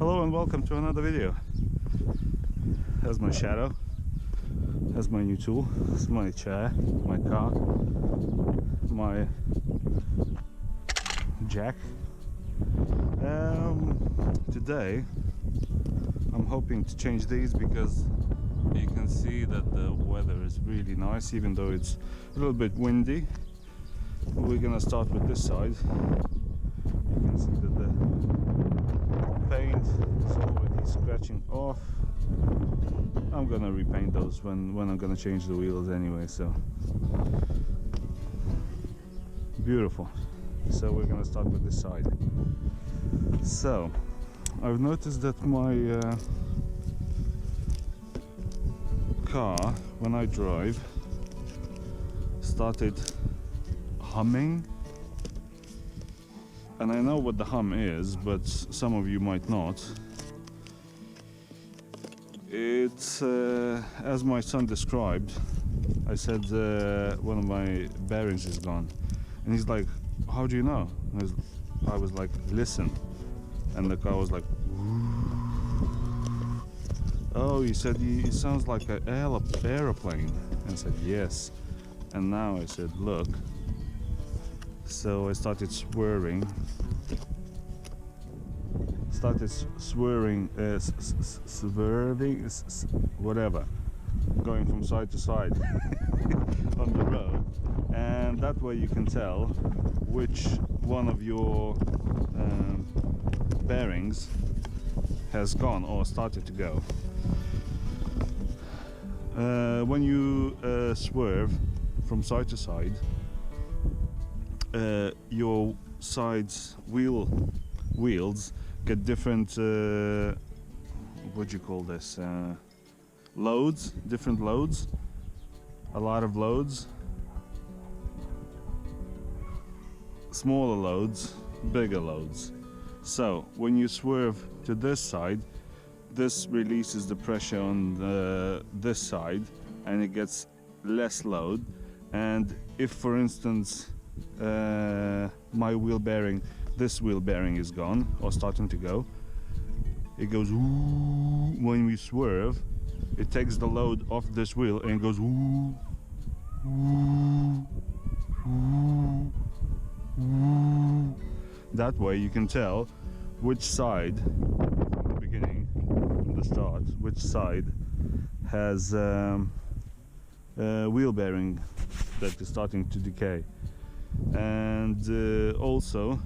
Hello and welcome to another video. Here's my shadow. Here's my new tool. Here's my chair, my car, my jack. Today I'm hoping to change these because you can see that the weather is really nice, even though it's a little bit windy. We're gonna start with this side. You can see that the paint is already scratching off. I'm gonna repaint those when I'm gonna change the wheels anyway, so beautiful. So we're gonna start with this side. So I've noticed that my car, when I drive, started humming. And I know what the hum is, but some of you might not. It's as my son described. I said one of my bearings is gone, and he's like, "How do you know?" I was like, "Listen," and the car was like, "Oh," he said, "It sounds like an aeroplane." And I said, "Yes." And now I said, "Look." So I started swerving, whatever, going from side to side on the road, and that way you can tell which one of your bearings has gone or started to go. When you swerve from side to side, your sides wheels get different what do you call this, loads, different loads, a lot of loads, smaller loads, bigger loads. So when you swerve to this side, this releases the pressure on this side and it gets less load. And if, for instance, my wheel bearing, this wheel bearing is gone or starting to go, it goes woo. When we swerve, it takes the load off this wheel and it goes woo, woo, woo, woo. That way you can tell which side, from the beginning, from the start, which side has wheel bearing that is starting to decay. And also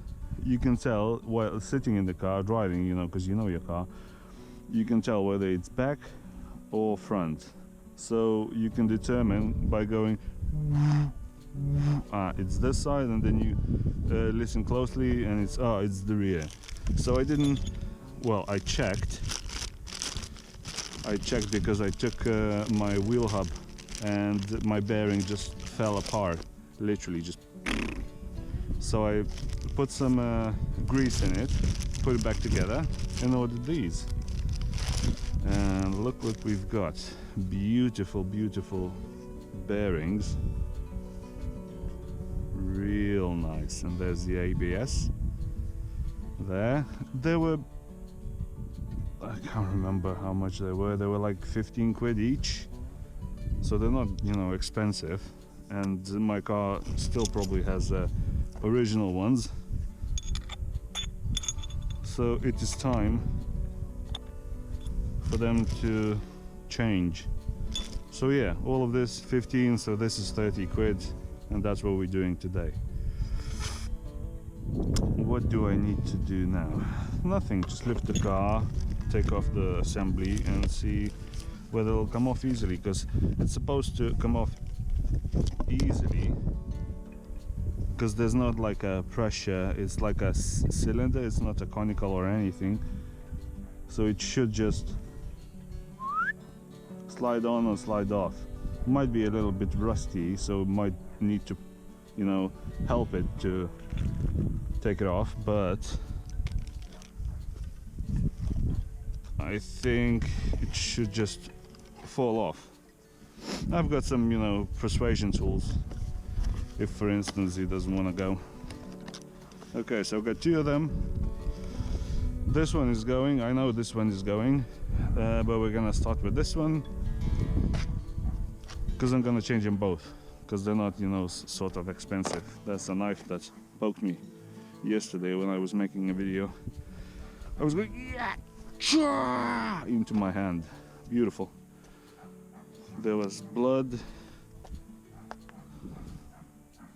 you can tell while sitting in the car driving, because you know your car, you can tell whether it's back or front. So you can determine by going it's this side, and then you listen closely and it's the rear. So I checked because I took my wheel hub and my bearing just fell apart, literally just. So I put some grease in it, put it back together, and ordered these. And look what we've got. Beautiful, beautiful bearings. Real nice. And there's the ABS. There. They were, I can't remember how much they were. They were like 15 quid each. So they're not, expensive. And my car still probably has original ones. So it is time for them to change. So yeah, all of this 15, so this is 30 quid, and that's what we're doing today. What do I need to do now? Nothing, just lift the car, take off the assembly and see whether it'll come off easily, because it's supposed to come off easily because there's not like a pressure, it's like a cylinder, it's not a conical or anything, so it should just slide on or slide off. Might be a little bit rusty, so might need to help it to take it off, but I think it should just fall off. I've got some persuasion tools if, for instance, he doesn't want to go. Okay, so I've got two of them. This one is going, I know this one is going, but we're gonna start with this one because I'm gonna change them both because they're not, you know, sort of expensive. That's a knife that poked me yesterday when I was making a video. I was going yeah, into my hand. Beautiful. There was blood.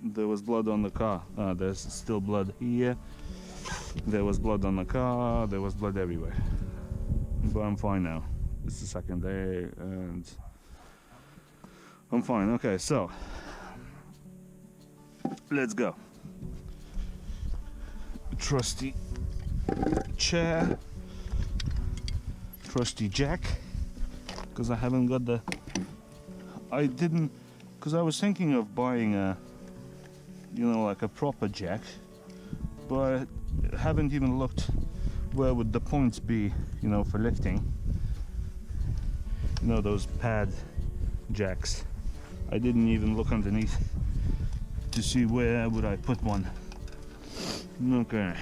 There was blood on the car. There's still blood here. There was blood on the car. There was blood everywhere. But I'm fine now. It's the second day and I'm fine. Okay, so let's go. Trusty chair, trusty jack, because I haven't got the, I didn't, because I was thinking of buying a, you know, like a proper jack, but I haven't even looked where would the points be, you know, for lifting, you know, those pad jacks. I didn't even look underneath to see where would I put one. Okay.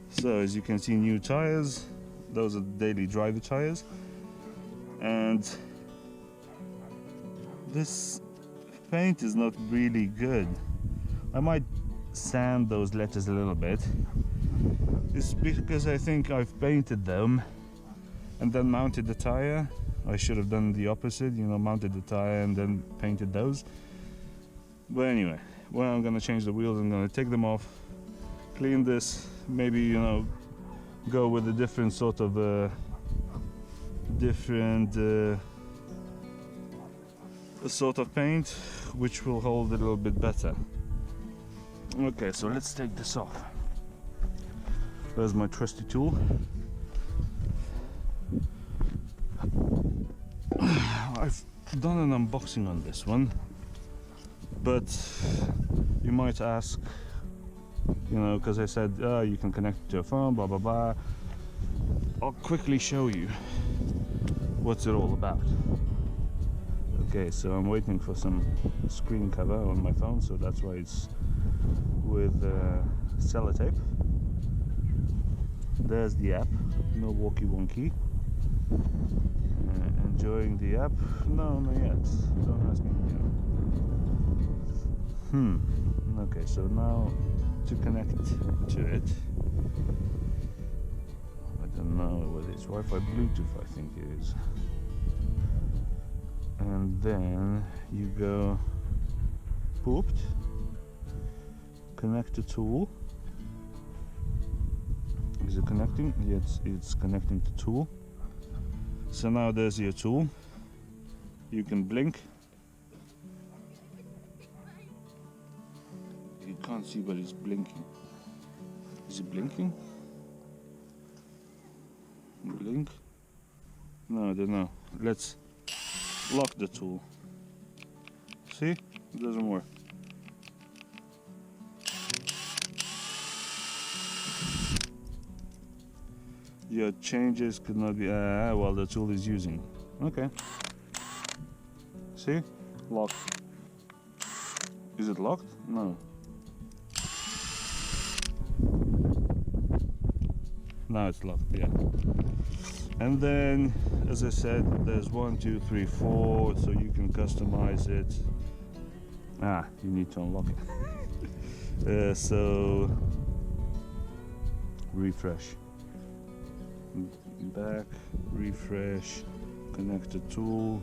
So as you can see, new tires. Those are daily driver tires. And this paint is not really good. I might sand those letters a little bit. It's because I think I've painted them and then mounted the tire. I should have done the opposite, you know, mounted the tire and then painted those. But anyway, well, I'm gonna change the wheels. I'm gonna take them off, clean this, maybe, you know, go with a different sort of a sort of paint which will hold a little bit better. Okay, so let's take this off. There's my trusty tool. I've done an unboxing on this one, but you might ask, you know, because I said you can connect it to a phone, blah blah blah. I'll quickly show you what's it all about. Okay, so I'm waiting for some screen cover on my phone, so that's why it's with sellotape. There's the app, no walkie wonky. Enjoying the app? No, not yet. Don't ask me. Okay, so now to connect to it, I don't know what it is. Wi-Fi, Bluetooth, I think it is. And then you go pooped, connect the tool. Is it connecting? Yes, it's connecting to tool. So now there's your tool. You can blink. You can't see, but it's blinking. Is it blinking? Blink? No, I don't know. Let's lock the tool. See? It doesn't work. Your changes could not be while the tool is using. Okay. See? Locked. Is it locked? No. Now it's locked, yeah. And then, as I said, there's 1, 2, 3, 4, so you can customize it. You need to unlock it. So refresh. Back, refresh, connect the tool,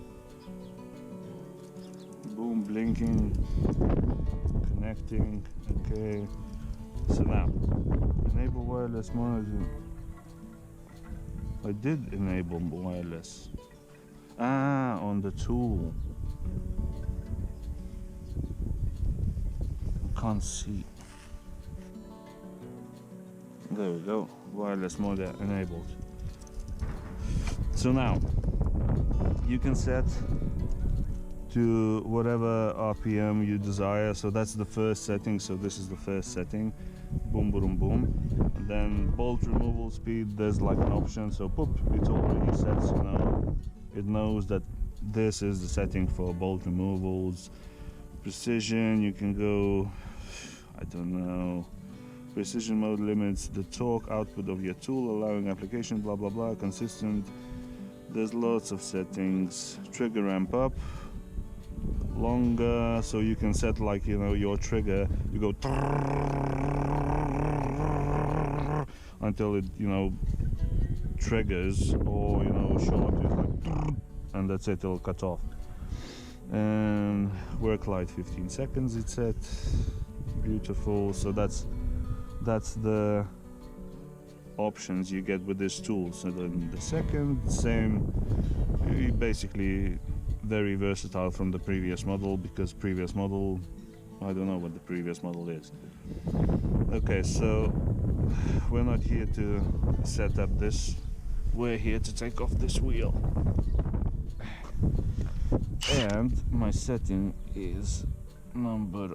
boom, blinking, connecting. Okay, so now enable wireless monitoring. I did enable wireless on the tool. I can't see. There we go, wireless mode enabled. So now you can set to whatever RPM you desire. So that's the first setting. So this is the first setting. Boom, boom, boom. And then bolt removal speed, there's like an option. So poop, it's already set. So now it knows that this is the setting for bolt removals. Precision, you can go, I don't know, Precision mode limits the torque output of your tool, allowing application, blah blah blah, consistent. There's lots of settings. Trigger ramp up, longer, so you can set, like, you know, your trigger, you go until it, you know, triggers, or, you know, short is like, and that's it, it'll cut off. And work light 15 seconds, it said. Beautiful. So that's the options you get with this tool. So then the second, same, basically very versatile from the previous model, because previous model, I don't know what the previous model is. Okay, so we're not here to set up this, we're here to take off this wheel. And my setting is number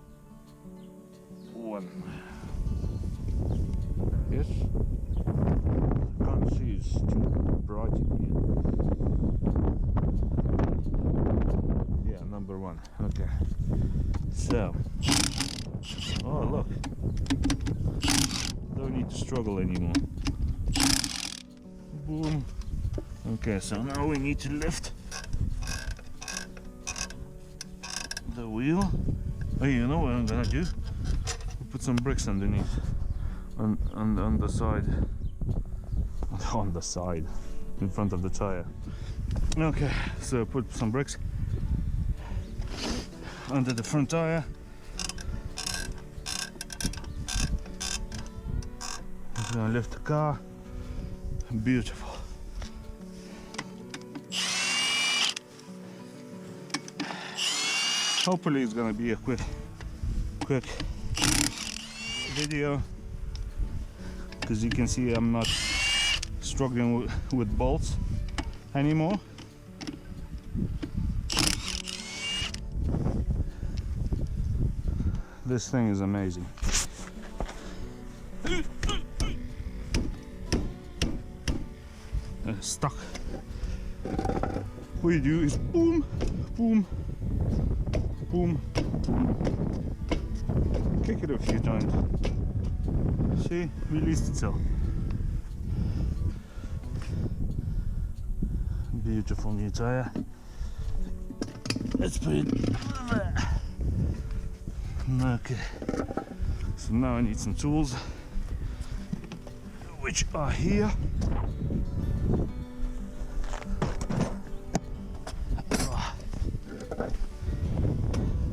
1. Yes? Can't see, it's too bright in here. Yeah, number 1. Okay. So, oh look, don't need to struggle anymore. Boom. Okay, so now we need to lift the wheel. Oh, you know what I'm gonna do? Put some bricks underneath, on the side, on the side, in front of the tire. Okay, so put some bricks under the front tire. I'm gonna lift the car. Beautiful. Hopefully it's gonna be a quick video, because you can see I'm not struggling with bolts anymore. This thing is amazing. Stuck. What you do is boom, boom, boom, kick it a few times. See, released itself. Beautiful new tire. Let's put it there. Okay. So now I need some tools, which are here.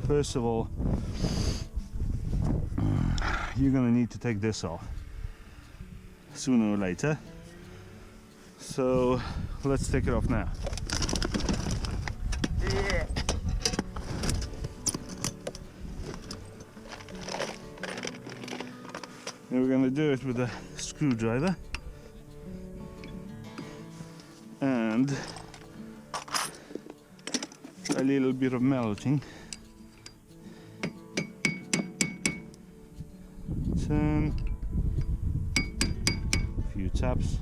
First of all, you're gonna need to take this off sooner or later. So let's take it off now. And we're gonna do it with a screwdriver and a little bit of melting. Turn, a few taps,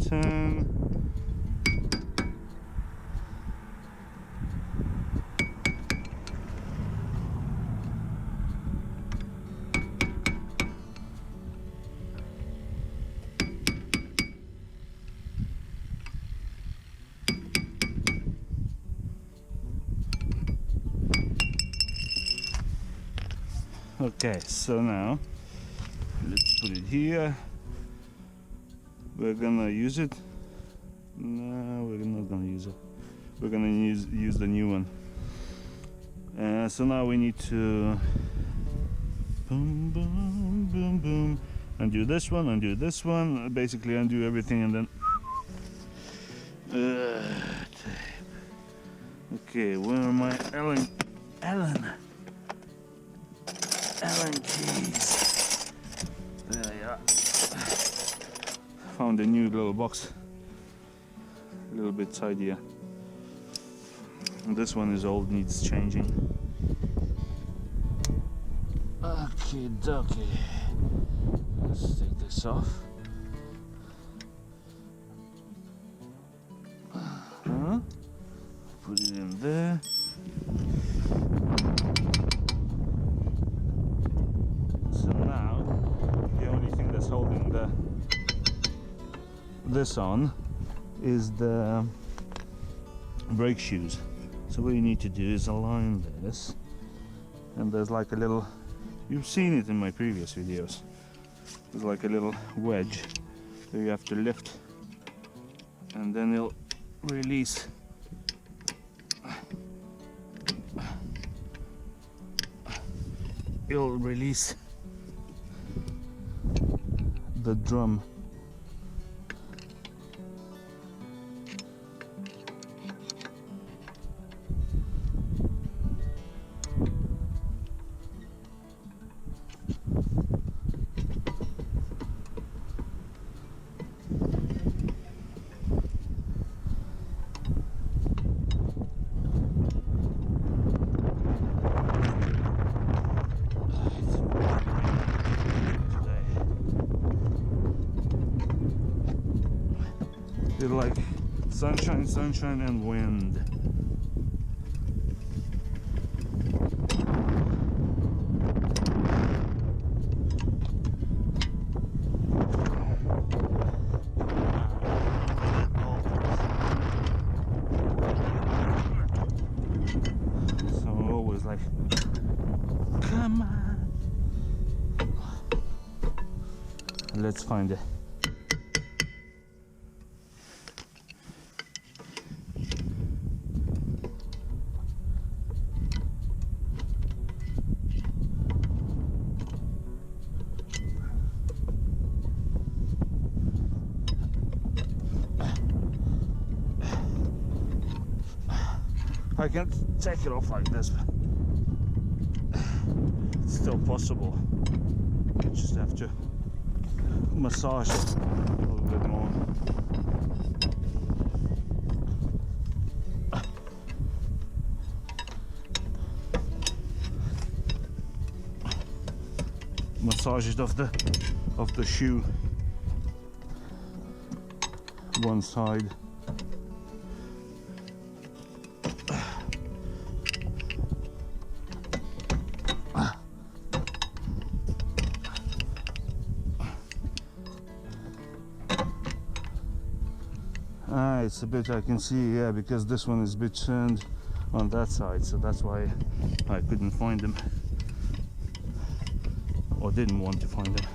turn. Okay, so now let's put it here. We're gonna use it. No, we're not gonna use it. We're gonna use the new one. So now we need to boom, boom, boom, boom. Undo this one, undo this one. Basically undo everything and then. Okay, where are my Allen keys? There they are. Found a new little box, a little bit tidier. And this one is old, needs changing. Okay, dokie. Let's take this off. Put it in there. So now the only thing that's holding this on is the brake shoes. So what you need to do is align this, and there's like a little, you've seen it in my previous videos, there's like a little wedge that you have to lift, and then it'll release. It'll release the drum. It's like sunshine, sunshine and wind. So I'm always like, come on. Let's find it. I can take it off like this, but it's still possible. You just have to massage it a little bit more. Massage it off the shoe, one side. It's a bit, I can see, yeah, because this one is a bit turned on that side, so that's why I couldn't find them, or didn't want to find them.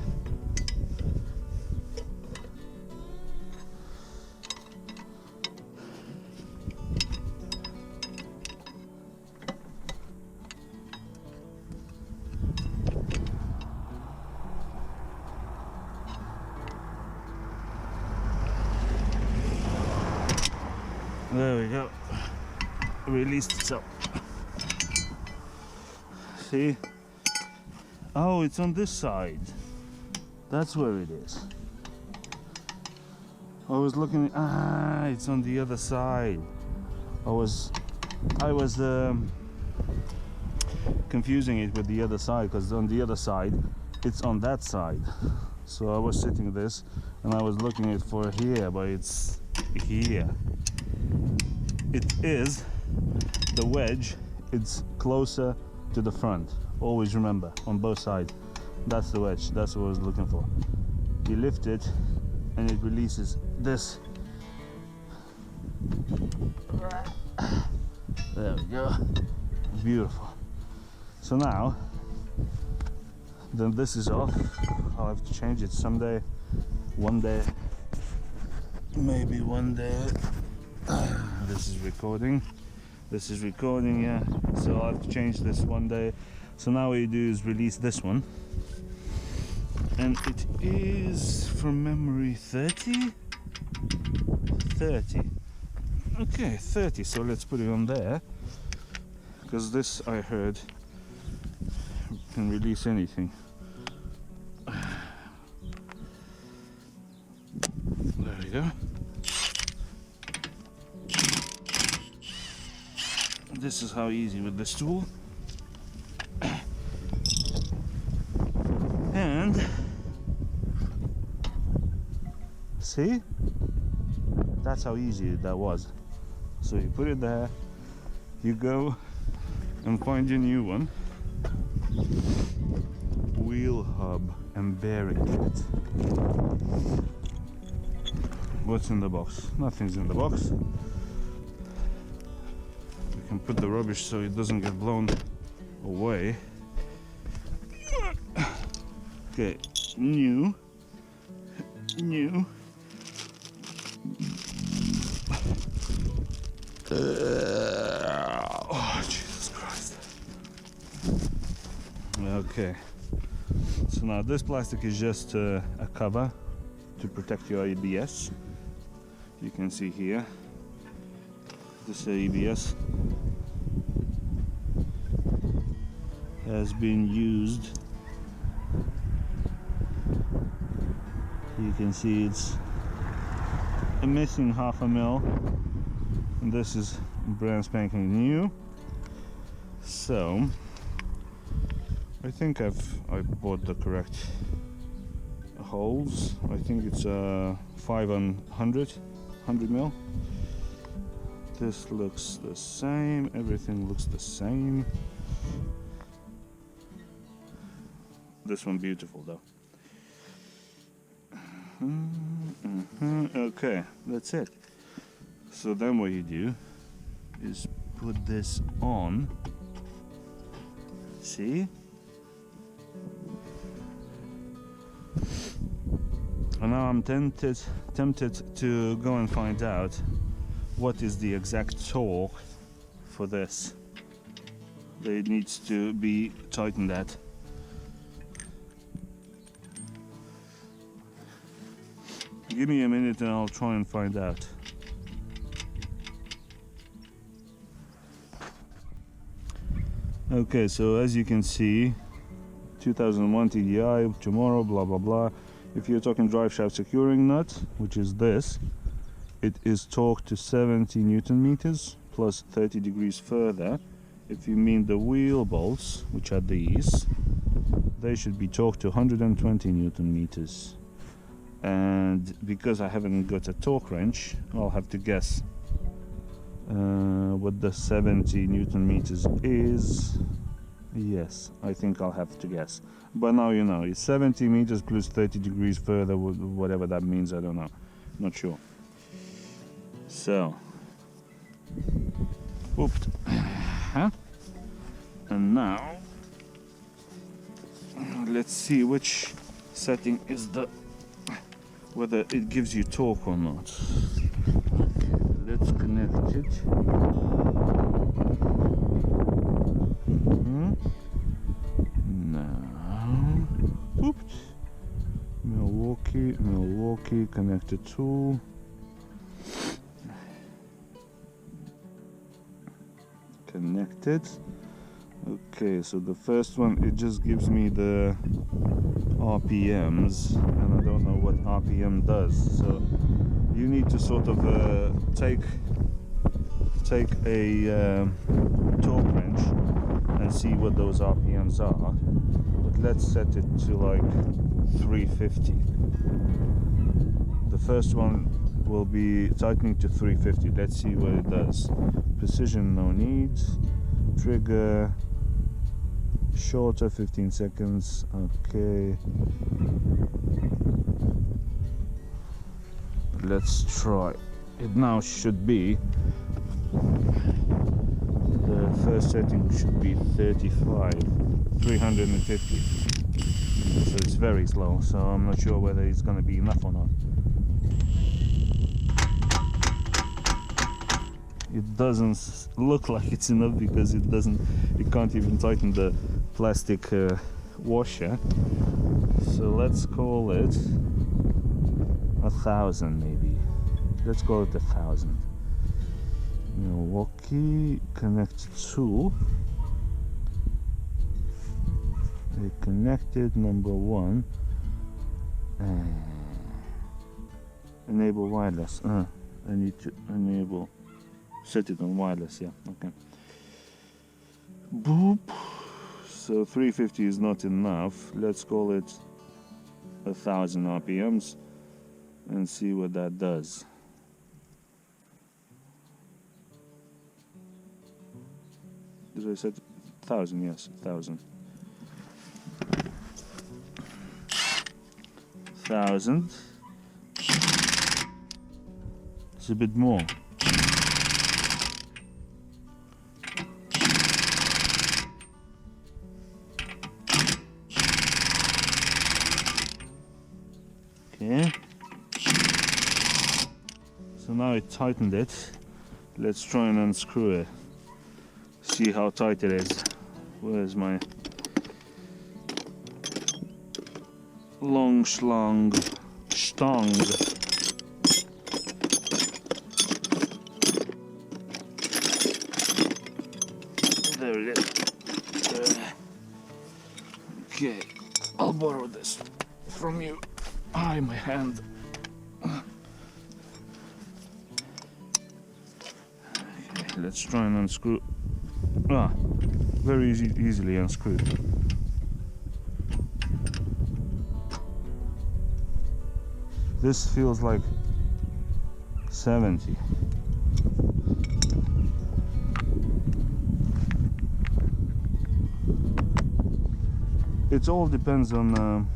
There we go. Released itself. See? Oh, it's on this side. That's where it is. I was looking at, it's on the other side. I was confusing it with the other side, because on the other side it's on that side. So I was sitting this and I was looking at for here, but it's here. It is the wedge, it's closer to the front. Always remember, on both sides. That's the wedge, that's what I was looking for. You lift it and it releases this. There we go. Beautiful. So now, then this is off. I'll have to change it someday, one day, maybe one day. This is recording, yeah, so I'll have to change this one day. So now what you do is release this one, and it is, from memory, 30, okay, 30, so let's put it on there, because this, I heard, can release anything. There we go. This is how easy with this tool. And see, that's how easy that was. So you put it there, you go and find your new one, wheel hub, and bearing kit. What's in the box? Nothing's in the box. We can put the rubbish so it doesn't get blown away. Okay, new. Oh, Jesus Christ. Okay, so now this plastic is just a cover to protect your ABS. You can see here, this ABS has been used. You can see it's missing half a mil, and this is brand spanking new. So I think I bought the correct holes. I think it's 5 on 100 mil. This looks the same, everything looks the same. This one beautiful though. Okay, that's it. So then what you do is put this on. See? And now I'm tempted to go and find out what is the exact torque for this. It needs to be tightened at. Give me a minute and I'll try and find out. Okay, so as you can see, 2001 TDI, tomorrow, blah blah blah. If you're talking drive shaft securing nut, which is this, it is torqued to 70 Newton meters plus 30 degrees further. If you mean the wheel bolts, which are these, they should be torqued to 120 Newton meters. And because I haven't got a torque wrench, I'll have to guess what the 70 Newton meters is. Yes, I think I'll have to guess. But now you know, it's 70 meters plus 30 degrees further, whatever that means, I don't know. Not sure. So, whooped. And now, let's see which setting is the, whether it gives you torque or not. Okay, let's connect it. Now, oops. Milwaukee connected tool. Connected. Okay, so the first one, it just gives me the RPMs, and I don't know what RPM does. So you need to sort of take a torque wrench and see what those RPMs are. But let's set it to like 350. The first one will be tightening to 350. Let's see what it does. Precision, no need. Trigger, shorter, 15 seconds. Okay. Let's try. It now should be, the first setting should be 35, 350. So it's very slow, so I'm not sure whether it's going to be enough or not. It doesn't look like it's enough because it can't even tighten the plastic washer. So let's call it 1,000 maybe. Let's call it 1,000. Milwaukee connect tool. Connected, number 1. Enable wireless. I need to enable. Set it on wireless, yeah, okay. Boop. So 350 is not enough. Let's call it 1,000 RPMs and see what that does. Did I set 1,000? Yes, 1,000. 1,000. It's a bit more. Okay. So now it tightened it. Let's try and unscrew it. See how tight it is. Where's my long stang? There it is. Okay, I'll borrow this from you. Ah, my hand. Okay, let's try and unscrew. Ah, very easily unscrewed. This feels like 70. It all depends on the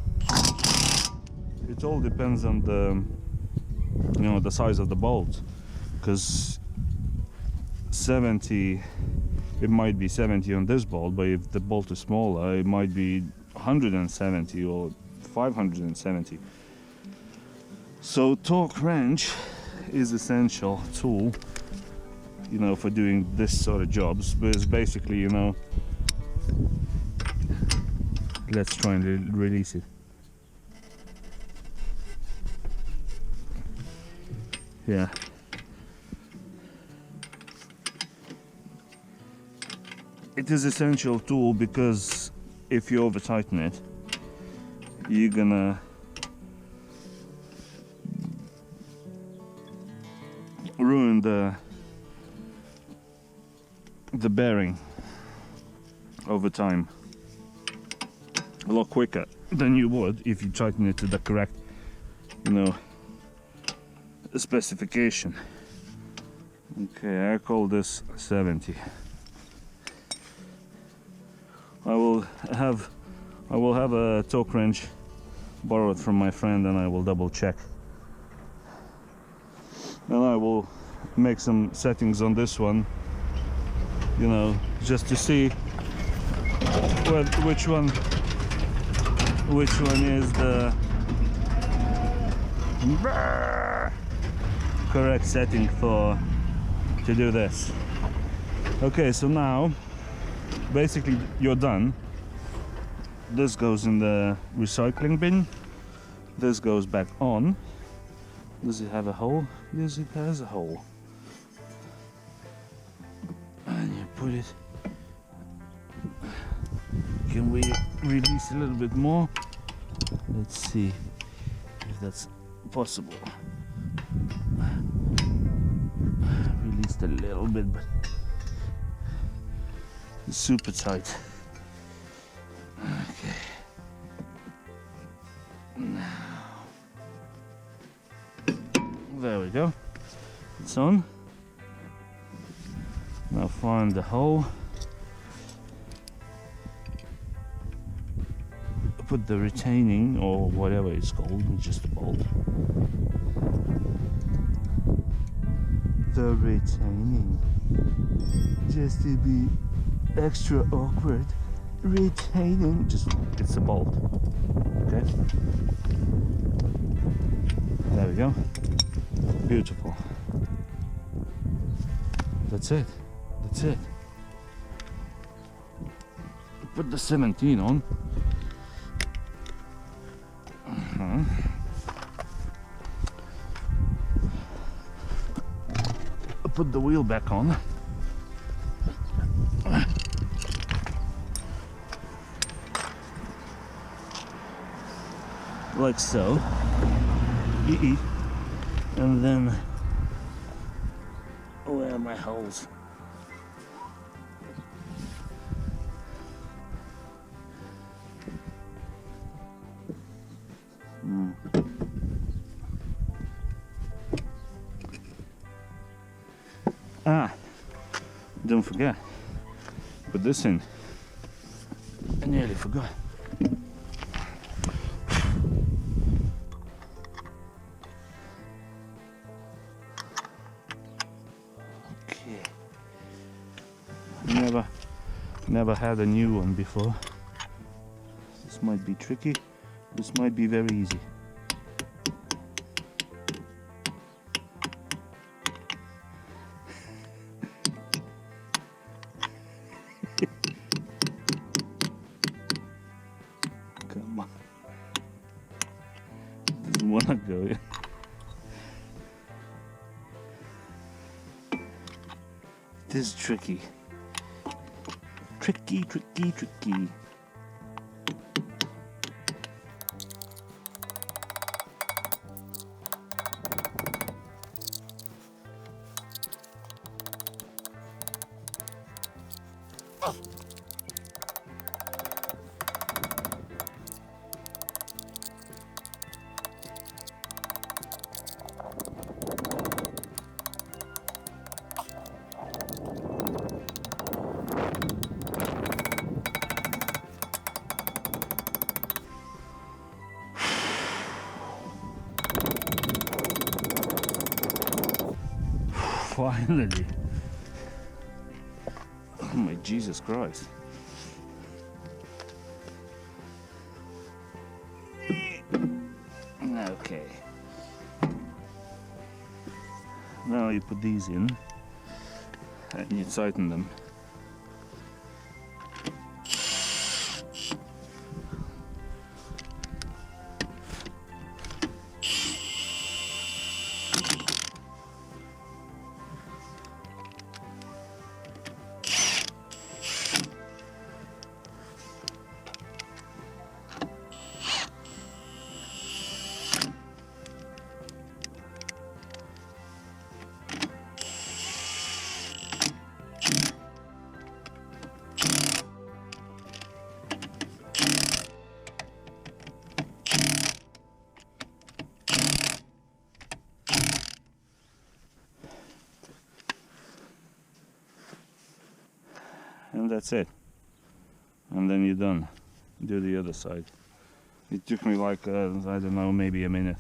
the size of the bolt, because 70, it might be 70 on this bolt, but if the bolt is smaller it might be 170 or 570. So torque wrench is essential tool, for doing this sort of jobs. But it's basically, let's try and release it. Yeah. It is essential tool because if you over tighten it, you're gonna ruin the bearing over time a lot quicker than you would if you tighten it to the correct specification. Okay, I call this 70. I will have a torque wrench borrowed from my friend, and I will double check. And I will make some settings on this one, just to see which one is the correct setting to do this. Okay, so now basically you're done. This goes in the recycling bin. This goes back on. Does it have a hole? Yes, it has a hole. And you put it. Can we release a little bit more? Let's see if that's possible. Released a little bit, but it's super tight. Okay. Now, there we go. It's on. Now find the hole. Put the retaining, or whatever it's called, just a bolt. The retaining, just to be extra awkward. Retaining, it's a bolt. Okay, there we go. Beautiful. That's it. Put the 17 on. Put the wheel back on. Like so. And then, where are my holes? Don't forget, put this in. I nearly forgot. Never had a new one before. This might be tricky. This might be very easy. Come on. Doesn't wanna go, yeah. It is tricky. Tricky, tricky, tricky. Finally. Oh my Jesus Christ. Okay. Now you put these in and you tighten them. And that's it. And then you're done. Do the other side. It took me like, I don't know, maybe a minute.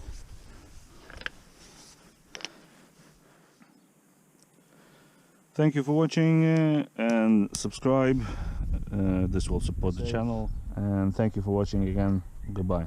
Thank you for watching and subscribe. This will support the channel. And thank you for watching again. Goodbye.